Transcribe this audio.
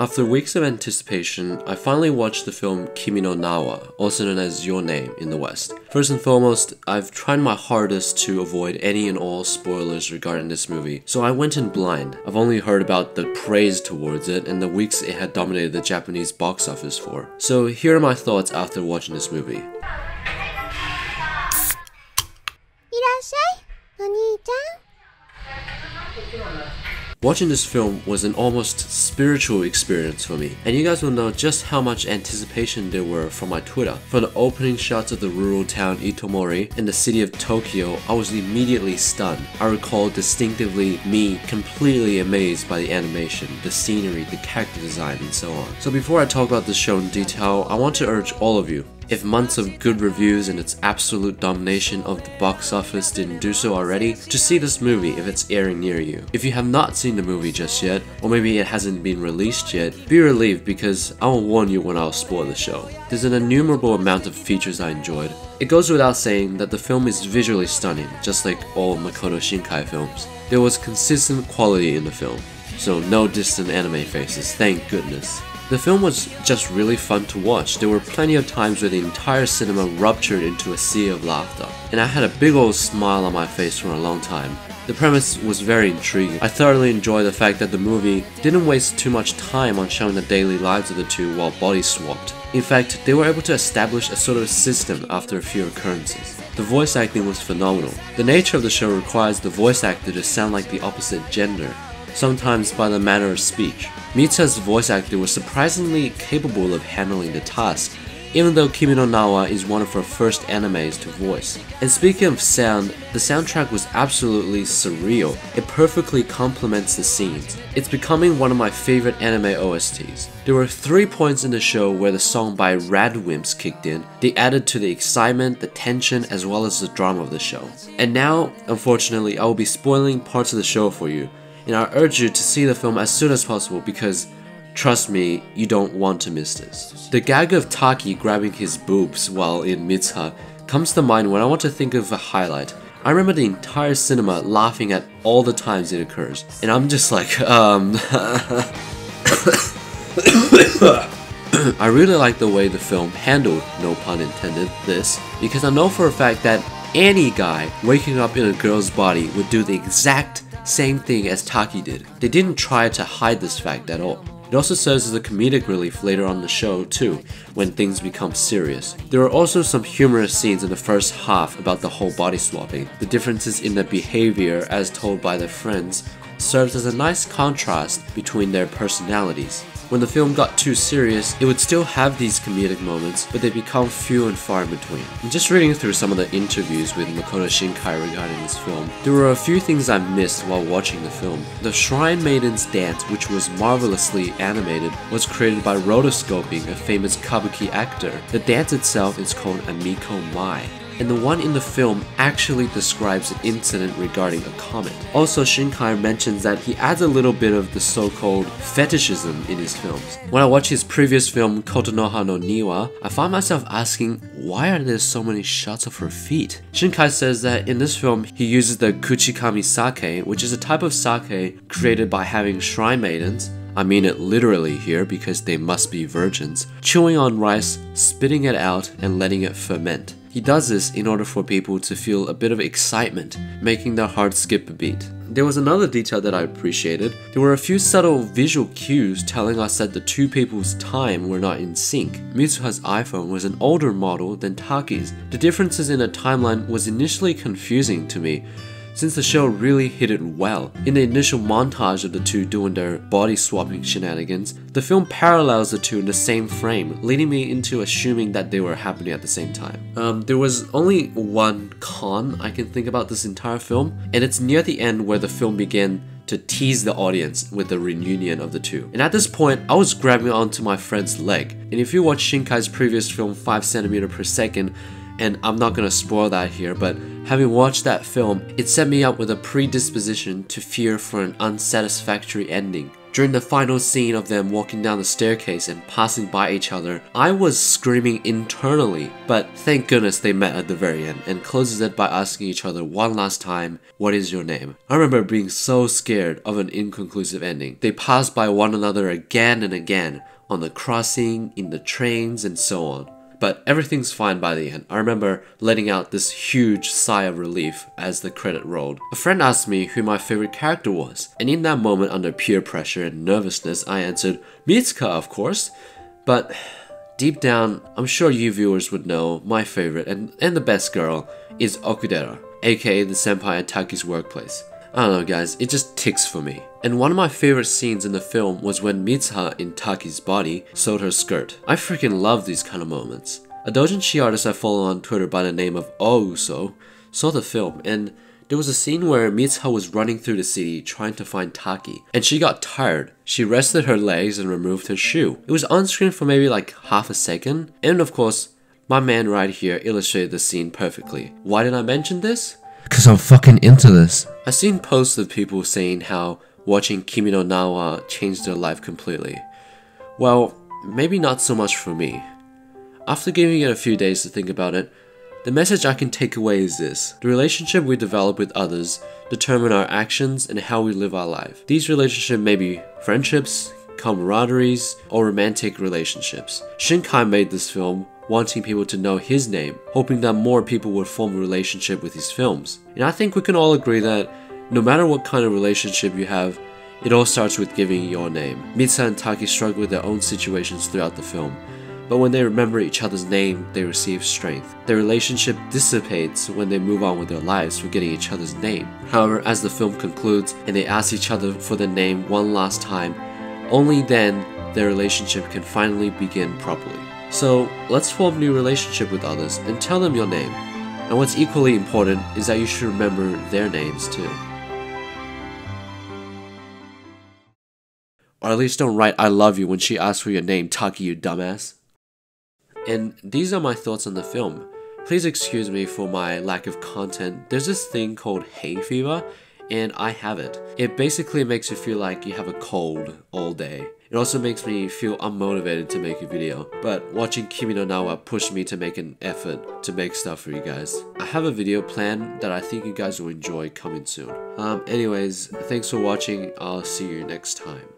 After weeks of anticipation, I finally watched the film Kimi no Na wa, also known as Your Name in the West. First and foremost, I've tried my hardest to avoid any and all spoilers regarding this movie, so I went in blind. I've only heard about the praise towards it and the weeks it had dominated the Japanese box office for. So here are my thoughts after watching this movie. いらっしゃい、お兄ちゃん。 Watching this film was an almost spiritual experience for me, and you guys will know just how much anticipation there were from my Twitter. From the opening shots of the rural town Itomori in the city of Tokyo, I was immediately stunned. I recall distinctively me completely amazed by the animation, the scenery, the character design, and so on. So before I talk about this show in detail, I want to urge all of you, if months of good reviews and its absolute domination of the box office didn't do so already, to see this movie if it's airing near you. If you have not seen the movie just yet, or maybe it hasn't been released yet, be relieved because I will warn you when I'll spoil the show. There's an innumerable amount of features I enjoyed. It goes without saying that the film is visually stunning, just like all Makoto Shinkai films. There was consistent quality in the film, so no distant anime faces, thank goodness. The film was just really fun to watch. There were plenty of times where the entire cinema ruptured into a sea of laughter, and I had a big old smile on my face for a long time. The premise was very intriguing. I thoroughly enjoyed the fact that the movie didn't waste too much time on showing the daily lives of the two while body swapped. In fact, they were able to establish a sort of system after a few occurrences. The voice acting was phenomenal. The nature of the show requires the voice actor to sound like the opposite gender, sometimes by the manner of speech. Mitsuha's voice actor was surprisingly capable of handling the task, even though Kimi no Na wa is one of her first animes to voice. And speaking of sound, the soundtrack was absolutely surreal. It perfectly complements the scenes. It's becoming one of my favorite anime OSTs. There were 3 points in the show where the song by Radwimps kicked in. They added to the excitement, the tension, as well as the drama of the show. And now, unfortunately, I will be spoiling parts of the show for you, and I urge you to see the film as soon as possible because, trust me, you don't want to miss this. The gag of Taki grabbing his boobs while in Mitsuha comes to mind when I want to think of a highlight. I remember the entire cinema laughing at all the times it occurs, and I'm just like, I really like the way the film handled, no pun intended, this, because I know for a fact that any guy waking up in a girl's body would do the exact same thing as Taki did. They didn't try to hide this fact at all. It also serves as a comedic relief later on in the show too, when things become serious. There are also some humorous scenes in the first half about the whole body swapping. The differences in their behavior as told by their friends serves as a nice contrast between their personalities. When the film got too serious, it would still have these comedic moments, but they become few and far in between. I'm just reading through some of the interviews with Makoto Shinkai regarding this film. There were a few things I missed while watching the film. The Shrine Maiden's dance, which was marvelously animated, was created by rotoscoping a famous kabuki actor. The dance itself is called Amiko Mai, and the one in the film actually describes an incident regarding a comet. Also, Shinkai mentions that he adds a little bit of the so-called fetishism in his films. When I watched his previous film Kotonoha no Niwa, I found myself asking, why are there so many shots of her feet? Shinkai says that in this film, he uses the Kuchikami sake, which is a type of sake created by having shrine maidens, I mean it literally here because they must be virgins, chewing on rice, spitting it out, and letting it ferment. He does this in order for people to feel a bit of excitement, making their hearts skip a beat. There was another detail that I appreciated. There were a few subtle visual cues telling us that the two people's time were not in sync. Mitsuha's iPhone was an older model than Taki's. The differences in the timeline was initially confusing to me, since the show really hit it well. In the initial montage of the two doing their body swapping shenanigans, the film parallels the two in the same frame, leading me into assuming that they were happening at the same time. There was only one con I can think about this entire film, and it's near the end where the film began to tease the audience with the reunion of the two. And at this point, I was grabbing onto my friend's leg. And if you watch Shinkai's previous film 5 cm per second, and I'm not gonna spoil that here, but having watched that film, it set me up with a predisposition to fear for an unsatisfactory ending. During the final scene of them walking down the staircase and passing by each other, I was screaming internally, but thank goodness they met at the very end and closes it by asking each other one last time, "What is your name?" I remember being so scared of an inconclusive ending. They passed by one another again and again, on the crossing, in the trains, and so on. But everything's fine by the end. I remember letting out this huge sigh of relief as the credit rolled. A friend asked me who my favorite character was, and in that moment under peer pressure and nervousness, I answered, Mitsuka, of course. But deep down, I'm sure you viewers would know my favorite and the best girl is Okudera, aka the senpai at Taki's workplace. I don't know guys, it just ticks for me. And one of my favorite scenes in the film was when Mitsuha in Taki's body sewed her skirt. I freaking love these kind of moments. A doujinshi artist I follow on Twitter by the name of Ouso saw the film, and there was a scene where Mitsuha was running through the city trying to find Taki, and she got tired. She rested her legs and removed her shoe. It was on screen for maybe like half a second, and of course, my man right here illustrated the scene perfectly. Why did I mention this? Because I'm fucking into this. I've seen posts of people saying how watching Kimi no Na wa changed their life completely. Well, maybe not so much for me. After giving it a few days to think about it, the message I can take away is this. The relationship we develop with others determine our actions and how we live our life. These relationships may be friendships, camaraderies, or romantic relationships. Shinkai made this film wanting people to know his name, hoping that more people would form a relationship with his films. And I think we can all agree that no matter what kind of relationship you have, it all starts with giving your name. Mitsuha and Taki struggle with their own situations throughout the film, but when they remember each other's name, they receive strength. Their relationship dissipates when they move on with their lives, forgetting each other's name. However, as the film concludes and they ask each other for their name one last time, only then their relationship can finally begin properly. So let's form a new relationship with others and tell them your name. And what's equally important is that you should remember their names too. Or at least don't write I love you when she asks for your name, Taki, you dumbass. And these are my thoughts on the film. Please excuse me for my lack of content. There's this thing called hay fever, and I have it. It basically makes you feel like you have a cold all day. It also makes me feel unmotivated to make a video, but watching Kimi no Na wa pushed me to make an effort to make stuff for you guys. I have a video planned that I think you guys will enjoy coming soon. Anyways, thanks for watching. I'll see you next time.